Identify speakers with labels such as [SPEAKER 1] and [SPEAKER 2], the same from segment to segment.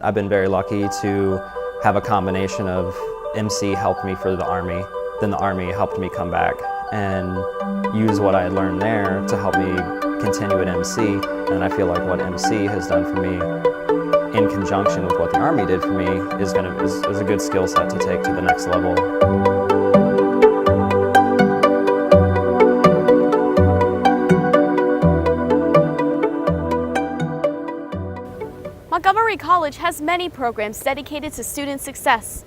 [SPEAKER 1] I've been very lucky to have a combination of MC helped me for the Army, then the Army helped me come back and use what I learned there to help me continue at MC. And I feel like what MC has done for me in conjunction with what the Army did for me is a good skill set to take to the next level.
[SPEAKER 2] Montgomery College has many programs dedicated to student success.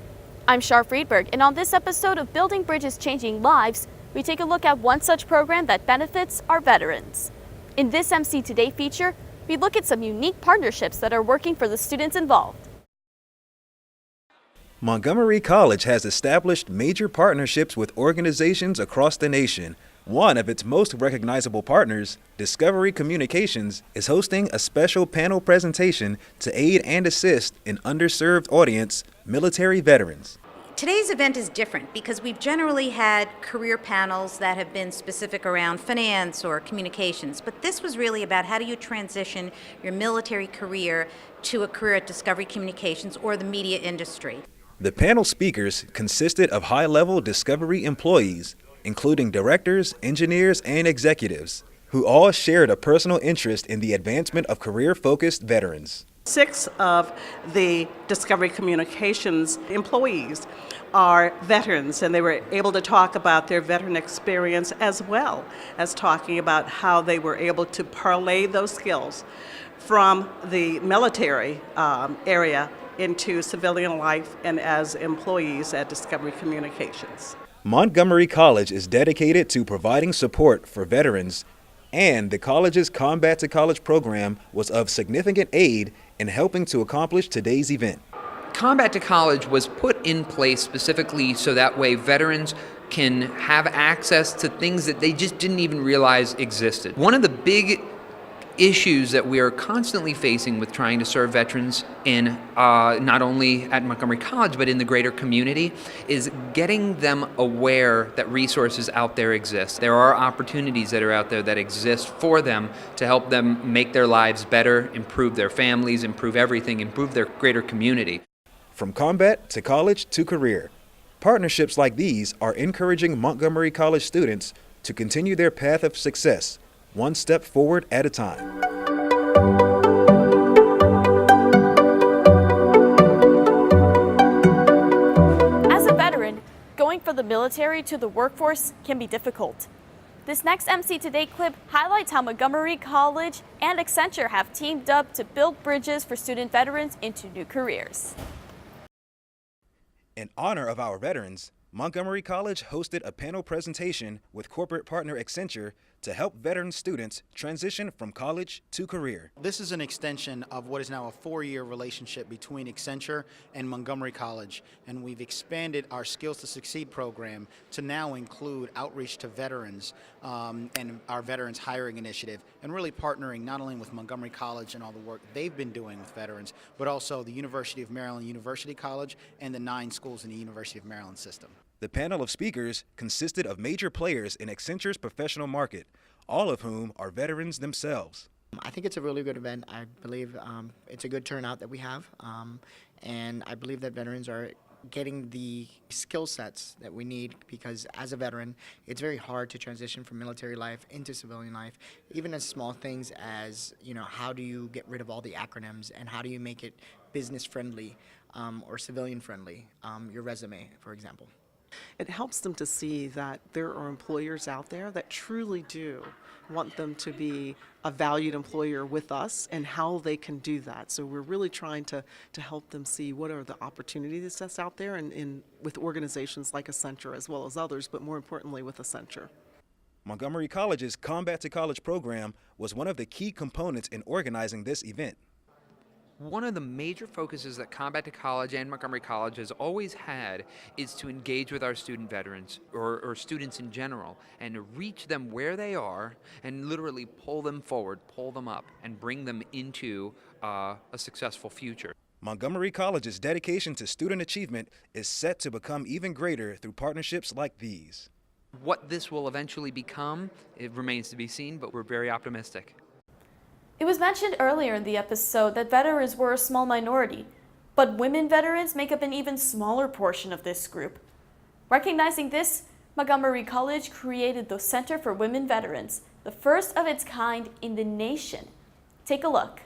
[SPEAKER 2] I'm Shar Friedberg, and on this episode of Building Bridges Changing Lives, we take a look at one such program that benefits our veterans. In this MC Today feature, we look at some unique partnerships that are working for the students involved.
[SPEAKER 3] Montgomery College has established major partnerships with organizations across the nation. One of its most recognizable partners, Discovery Communications, is hosting a special panel presentation to aid and assist an underserved audience, military veterans.
[SPEAKER 4] Today's event is different because we've generally had career panels that have been specific around finance or communications, but this was really about how do you transition your military career to a career at Discovery Communications or the media industry.
[SPEAKER 3] The panel speakers consisted of high-level Discovery employees, including directors, engineers, and executives, who all shared a personal interest in the advancement of career-focused veterans.
[SPEAKER 5] 6 of the Discovery Communications employees are veterans, and they were able to talk about their veteran experience as well as talking about how they were able to parlay those skills from the military area into civilian life and as employees at Discovery Communications.
[SPEAKER 3] Montgomery College is dedicated to providing support for veterans, and the college's Combat to College program was of significant aid in helping to accomplish today's event.
[SPEAKER 6] Combat to College was put in place specifically so that way veterans can have access to things that they just didn't even realize existed. One of the big issues that we are constantly facing with trying to serve veterans in not only at Montgomery College but in the greater community is getting them aware that resources out there exist. There are opportunities that are out there that exist for them to help them make their lives better, improve their families, improve everything, improve their greater community.
[SPEAKER 3] From combat to college to career, partnerships like these are encouraging Montgomery College students to continue their path of success, one step forward at a time.
[SPEAKER 2] As a veteran, going from the military to the workforce can be difficult. This next MC Today clip highlights how Montgomery College and Accenture have teamed up to build bridges for student veterans into new careers.
[SPEAKER 3] In honor of our veterans, Montgomery College hosted a panel presentation with corporate partner Accenture to help veteran students transition from college to career.
[SPEAKER 7] This is an extension of what is now a 4-year relationship between Accenture and Montgomery College, and we've expanded our Skills to Succeed program to now include outreach to veterans and our Veterans Hiring Initiative, and really partnering not only with Montgomery College and all the work they've been doing with veterans, but also the University of Maryland University College and the 9 schools in the University of Maryland system.
[SPEAKER 3] The panel of speakers consisted of major players in Accenture's professional market, all of whom are veterans themselves.
[SPEAKER 8] I think it's a really good event. I believe it's a good turnout that we have, and I believe that veterans are getting the skill sets that we need, because as a veteran, it's very hard to transition from military life into civilian life, even as small things as, how do you get rid of all the acronyms and how do you make it business friendly or civilian friendly, your resume, for example.
[SPEAKER 5] It helps them to see that there are employers out there that truly do want them to be a valued employer with us and how they can do that. So we're really trying to help them see what are the opportunities that's out there and with organizations like Accenture as well as others, but more importantly with Accenture.
[SPEAKER 3] Montgomery College's Combat to College program was one of the key components in organizing this event.
[SPEAKER 6] One of the major focuses that Combat to College and Montgomery College has always had is to engage with our student veterans or students in general and to reach them where they are and literally pull them forward, pull them up, and bring them into a successful future.
[SPEAKER 3] Montgomery College's dedication to student achievement is set to become even greater through partnerships like these.
[SPEAKER 6] What this will eventually become, it remains to be seen, but we're very optimistic.
[SPEAKER 2] It was mentioned earlier in the episode that veterans were a small minority, But women veterans make up an even smaller portion of this group. Recognizing this, Montgomery College created the Center for Women Veterans, the first of its kind in the nation. Take a look.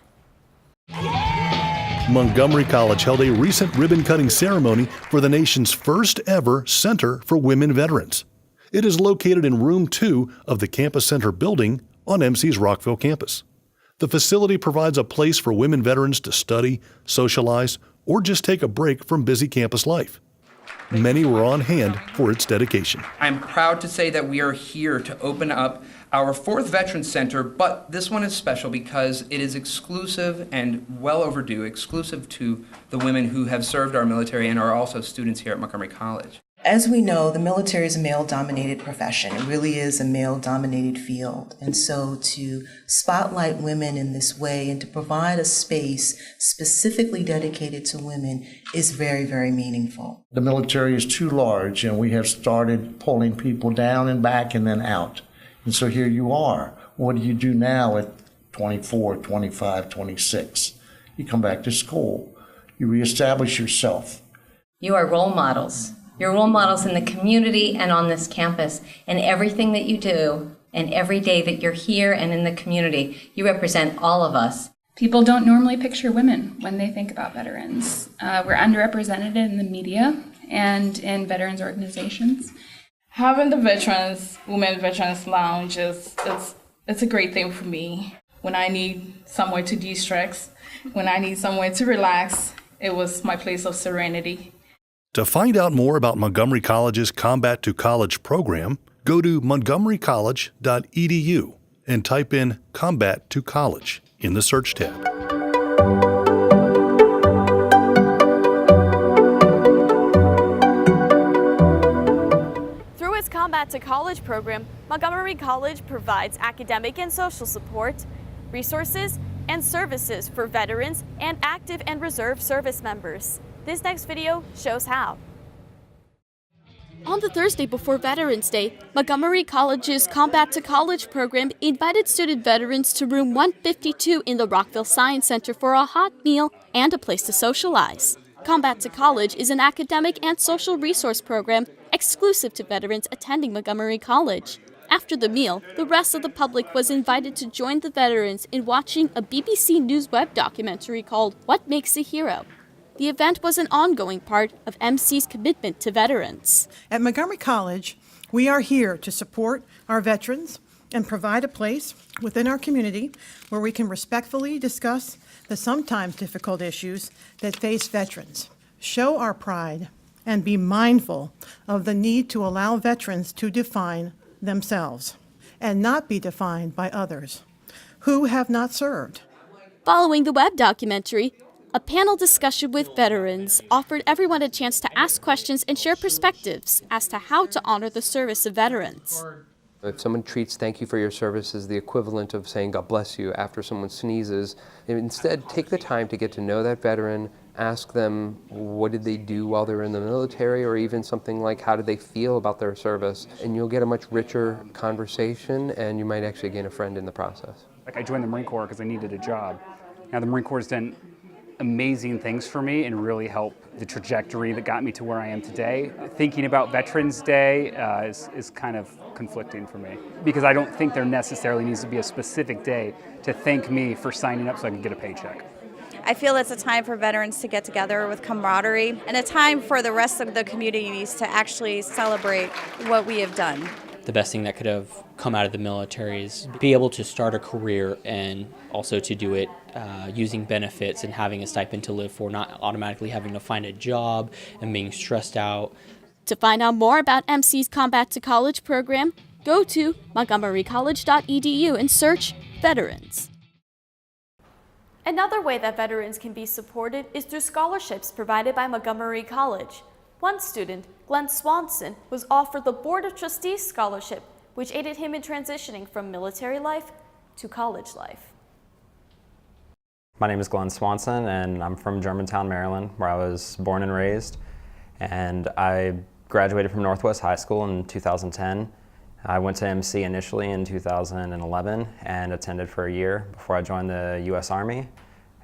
[SPEAKER 9] Montgomery College held a recent ribbon-cutting ceremony for the nation's first ever Center for Women Veterans. It is located in Room 2 of the Campus Center building on MC's Rockville campus. The facility provides a place for women veterans to study, socialize, or just take a break from busy campus life. Many were on hand for its dedication.
[SPEAKER 6] I'm proud to say that we are here to open up our fourth Veterans Center, but this one is special because it is exclusive and well overdue, exclusive to the women who have served our military and are also students here at Montgomery College.
[SPEAKER 10] As we know, the military is a male-dominated profession. It really is a male-dominated field. And so to spotlight women in this way and to provide a space specifically dedicated to women is very, very meaningful.
[SPEAKER 11] The military is too large, and we have started pulling people down and back and then out. And so here you are. What do you do now at 24, 25, 26? You come back to school. You reestablish yourself.
[SPEAKER 12] You are role models. You're role models in the community and on this campus. And everything that you do and every day that you're here and in the community, you represent all of us.
[SPEAKER 13] People don't normally picture women when they think about veterans. We're underrepresented in the media and in veterans organizations.
[SPEAKER 14] Having the Women Veterans Lounge it's a great thing for me. When I need somewhere to de-stress, when I need somewhere to relax, it was my place of serenity.
[SPEAKER 9] To find out more about Montgomery College's Combat to College program, go to montgomerycollege.edu and type in Combat to College in the search tab.
[SPEAKER 2] Through its Combat to College program, Montgomery College provides academic and social support, resources, and services for veterans and active and reserve service members. This next video shows how. On the Thursday before Veterans Day, Montgomery College's Combat to College program invited student veterans to room 152 in the Rockville Science Center for a hot meal and a place to socialize. Combat to College is an academic and social resource program exclusive to veterans attending Montgomery College. After the meal, the rest of the public was invited to join the veterans in watching a BBC News web documentary called What Makes a Hero. The event was an ongoing part of MC's commitment to veterans.
[SPEAKER 15] At Montgomery College, we are here to support our veterans and provide a place within our community where we can respectfully discuss the sometimes difficult issues that face veterans, show our pride, and be mindful of the need to allow veterans to define themselves and not be defined by others who have not served.
[SPEAKER 2] Following the web documentary, a panel discussion with veterans offered everyone a chance to ask questions and share perspectives as to how to honor the service of veterans.
[SPEAKER 16] If someone treats thank you for your service as the equivalent of saying God bless you after someone sneezes, instead take the time to get to know that veteran, ask them what did they do while they were in the military, or even something like how did they feel about their service, and you'll get a much richer conversation and you might actually gain a friend in the process.
[SPEAKER 17] I joined the Marine Corps because I needed a job. Now the Marine Corps has done amazing things for me and really helped the trajectory that got me to where I am today. Thinking about Veterans Day is kind of conflicting for me because I don't think there necessarily needs to be a specific day to thank me for signing up so I can get a paycheck.
[SPEAKER 18] I feel it's a time for veterans to get together with camaraderie and a time for the rest of the communities to actually celebrate what we have done.
[SPEAKER 19] The best thing that could have come out of the military is be able to start a career and also to do it using benefits and having a stipend to live for, not automatically having to find a job and being stressed out.
[SPEAKER 2] To find out more about MC's Combat to College program, go to montgomerycollege.edu and search Veterans. Another way that veterans can be supported is through scholarships provided by Montgomery College. One student, Glen Swanson, was offered the Board of Trustees Scholarship, which aided him in transitioning from military life to college life.
[SPEAKER 1] My name is Glen Swanson, and I'm from Germantown, Maryland, where I was born and raised. And I graduated from Northwest High School in 2010. I went to MC initially in 2011 and attended for a year before I joined the U.S. Army.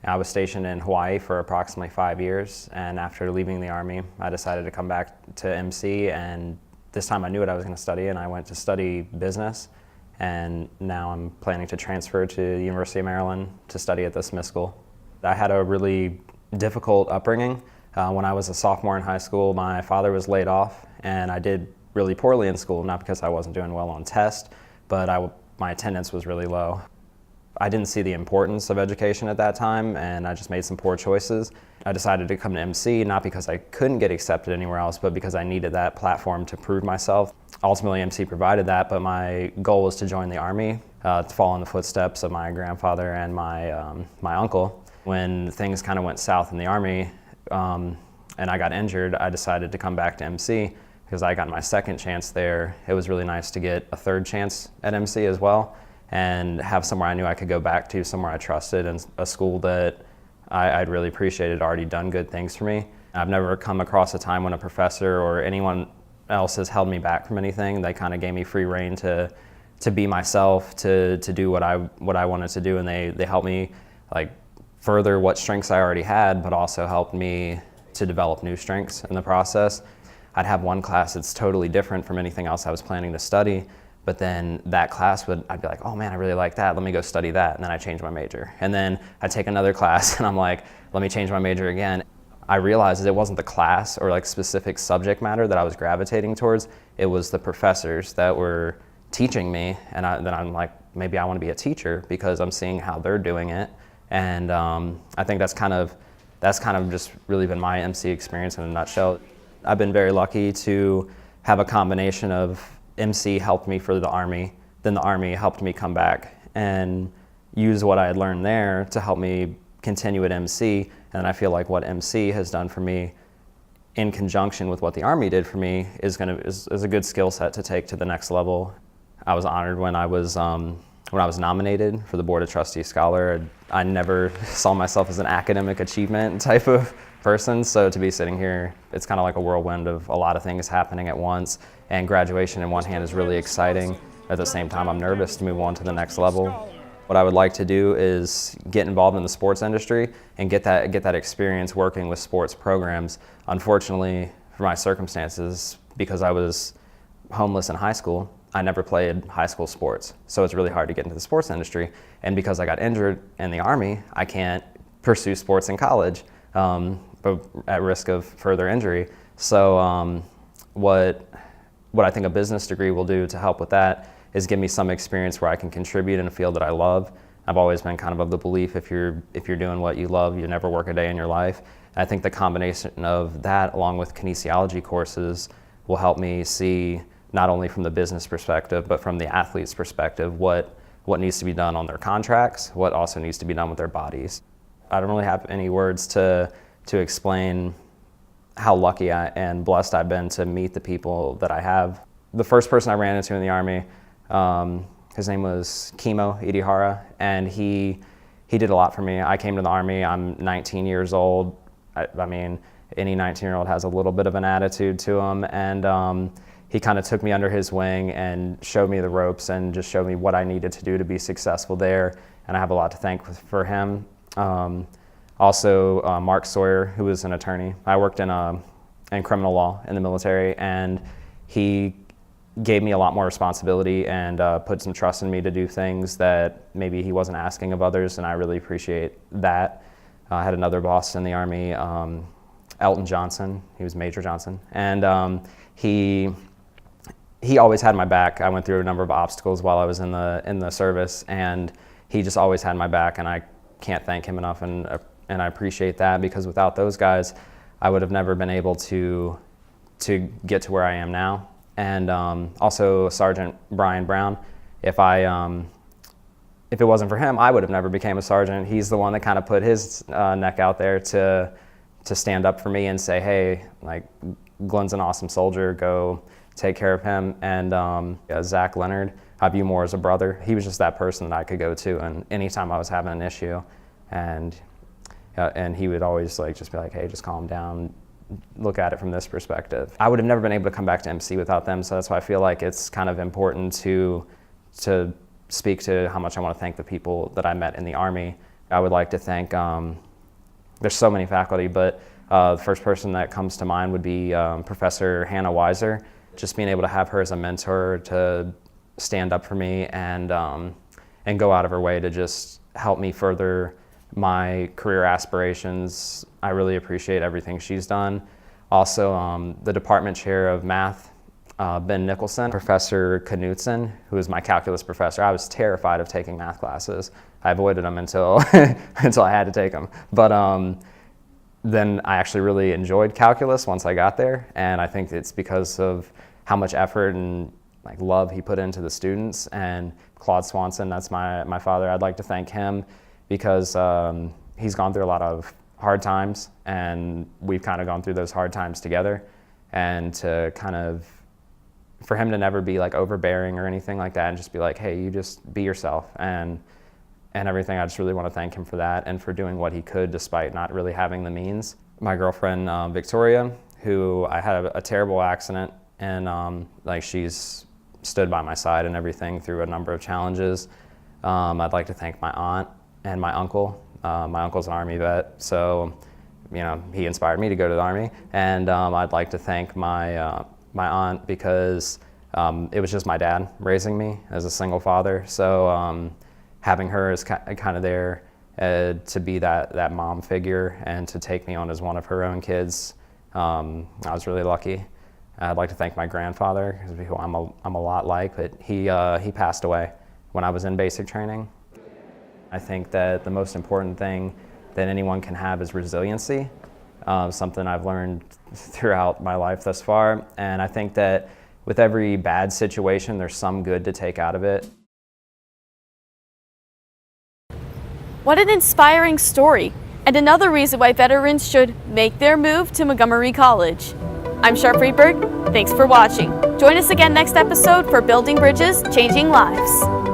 [SPEAKER 1] I was stationed in Hawaii for approximately 5 years, and after leaving the Army, I decided to come back to MC, and this time I knew what I was going to study, and I went to study business, and now I'm planning to transfer to the University of Maryland to study at the Smith School. I had a really difficult upbringing. When I was a sophomore in high school, my father was laid off, and I did really poorly in school, not because I wasn't doing well on tests, but my attendance was really low. I didn't see the importance of education at that time, and I just made some poor choices. I decided to come to MC, not because I couldn't get accepted anywhere else, but because I needed that platform to prove myself. Ultimately, MC provided that, but my goal was to join the Army, to follow in the footsteps of my grandfather and my uncle. When things kind of went south in the Army, and I got injured, I decided to come back to MC because I got my second chance there. It was really nice to get a third chance at MC as well, and have somewhere I knew I could go back to, somewhere I trusted, and a school that I'd really appreciated, already done good things for me. I've never come across a time when a professor or anyone else has held me back from anything. They kind of gave me free rein to be myself, to do what I wanted to do, and they helped me like further what strengths I already had, but also helped me to develop new strengths in the process. I'd have one class that's totally different from anything else I was planning to study, but then that class I'd be like, oh man, I really like that, let me go study that, and then I change my major. And then I'd take another class and I'm like, let me change my major again. I realized that it wasn't the class or like specific subject matter that I was gravitating towards, it was the professors that were teaching me, and then I'm like, maybe I want to be a teacher because I'm seeing how they're doing it. And I think that's kind of just really been my MC experience in a nutshell. I've been very lucky to have a combination of MC helped me for the Army, then the Army helped me come back and use what I had learned there to help me continue at MC. And I feel like what MC has done for me in conjunction with what the Army did for me is a good skill set to take to the next level. I was honored when I was nominated for the Board of Trustees Scholar. I never saw myself as an academic achievement type of person, so to be sitting here, it's kind of like a whirlwind of a lot of things happening at once, and graduation in one hand is really exciting. At the same time, I'm nervous to move on to the next level. What I would like to do is get involved in the sports industry and get that experience working with sports programs. Unfortunately, for my circumstances, because I was homeless in high school, I never played high school sports, so it's really hard to get into the sports industry. And because I got injured in the Army, I can't pursue sports in college, but at risk of further injury. So what I think a business degree will do to help with that is give me some experience where I can contribute in a field that I love. I've always been kind of the belief if you're doing what you love, you never work a day in your life. And I think the combination of that along with kinesiology courses will help me see not only from the business perspective, but from the athlete's perspective, what needs to be done on their contracts, what also needs to be done with their bodies. I don't really have any words to explain how lucky and blessed I've been to meet the people that I have. The first person I ran into in the Army, his name was Kimo Idihara, and he did a lot for me. I came to the Army, I'm 19 years old. I mean, any 19-year-old has a little bit of an attitude to him, and he kind of took me under his wing and showed me the ropes and just showed me what I needed to do to be successful there, and I have a lot to thank for him. Also, Mark Sawyer, who was an attorney. I worked in criminal law in the military, and he gave me a lot more responsibility and put some trust in me to do things that maybe he wasn't asking of others, and I really appreciate that. I had another boss in the Army, Elton Johnson. He was Major Johnson, and he always had my back. I went through a number of obstacles while I was in the service, and he just always had my back, and I can't thank him enough, and I appreciate that, because without those guys, I would have never been able to get to where I am now. And also Sergeant Brian Brown. If it wasn't for him, I would have never became a sergeant. He's the one that kind of put his neck out there to stand up for me and say, hey, like, Glen's an awesome soldier, go take care of him. And Zach Leonard, I view more as a brother. He was just that person that I could go to, and anytime I was having an issue, and he would always just be like, hey, just calm down, look at it from this perspective. I would have never been able to come back to MC without them, so that's why I feel like it's kind of important to speak to how much I want to thank the people that I met in the Army, I would like to thank, there's so many faculty, but the first person that comes to mind would be Professor Hannah Weiser. Just being able to have her as a mentor to stand up for me and go out of her way to just help me further my career aspirations. I really appreciate everything she's done. Also, the department chair of math, Ben Nicholson, Professor Knudsen, who is my calculus professor. I was terrified of taking math classes. I avoided them until until I had to take them. But then I actually really enjoyed calculus once I got there, and I think it's because of how much effort and like love he put into the students. And Glen Swanson, that's my father. I'd like to thank him because he's gone through a lot of hard times, and we've kind of gone through those hard times together. And to kind of, for him to never be like overbearing or anything like that, and just be like, hey, you just be yourself and everything. I just really want to thank him for that and for doing what he could despite not really having the means. My girlfriend, Victoria, who I had a terrible accident, and like she's stood by my side and everything through a number of challenges. I'd like to thank my aunt and my uncle. My uncle's an Army vet, so you know, he inspired me to go to the Army. And I'd like to thank my my aunt because it was just my dad raising me as a single father. So having her as kind of there to be that mom figure and to take me on as one of her own kids, I was really lucky. I'd like to thank my grandfather, who I'm a lot like, but he passed away when I was in basic training. I think that the most important thing that anyone can have is resiliency, something I've learned throughout my life thus far. And I think that with every bad situation, there's some good to take out of it.
[SPEAKER 2] What an inspiring story, and another reason why veterans should make their move to Montgomery College. I'm Sharp Friedberg. Thanks for watching. Join us again next episode for Building Bridges, Changing Lives.